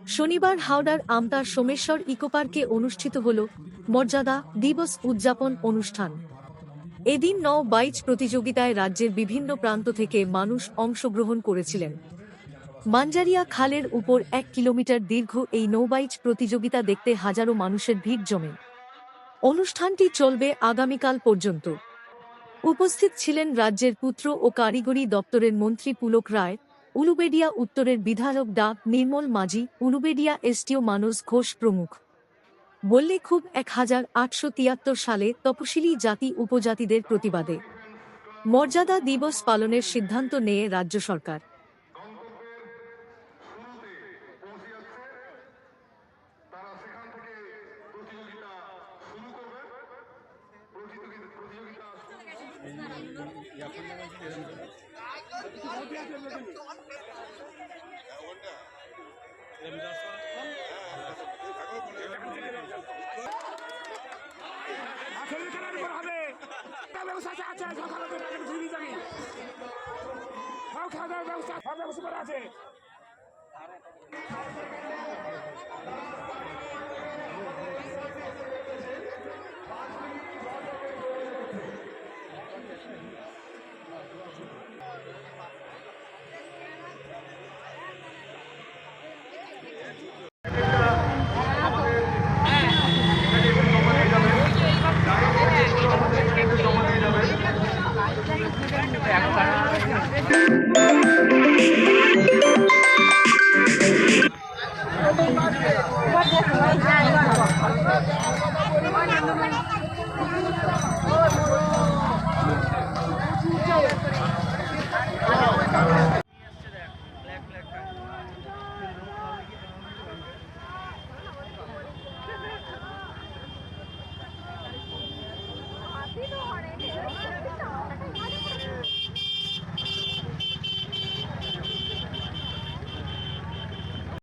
শনিবার হাওড়ার আমতার সোমেশ্বর ইকোপার্কে অনুষ্ঠিত হল মর্যাদা দিবস উদযাপন অনুষ্ঠান। এদিন নৌ-বাইচ প্রতিযোগিতায় রাজ্যের বিভিন্ন প্রান্ত থেকে মানুষ অংশগ্রহণ করেছিলেন। মাঞ্জারিয়া খালের উপর 1 কিলোমিটার দীর্ঘ এই নৌবাইচ প্রতিযোগিতা দেখতে হাজারো মানুষের ভিড় জমে। অনুষ্ঠানটি চলবে আগামীকাল পর্যন্ত। উপস্থিত ছিলেন রাজ্যের পূর্ত ও কারিগরি দপ্তরের মন্ত্রী পুলক রায়, উলুবেড়িয়া উত্তরের বিধায়ক ডা নির্মল মাঝি, উলুবেড়িয়া এসডিও মানস ঘোষ প্রমুখ। বললে খুব 1873 সালে তপশিলি জাতি উপজাতিদের প্রতিবাদে মর্যাদা দিবস পালনের সিদ্ধান্ত নেয় রাজ্য সরকার। ব্যবস্থা আছে।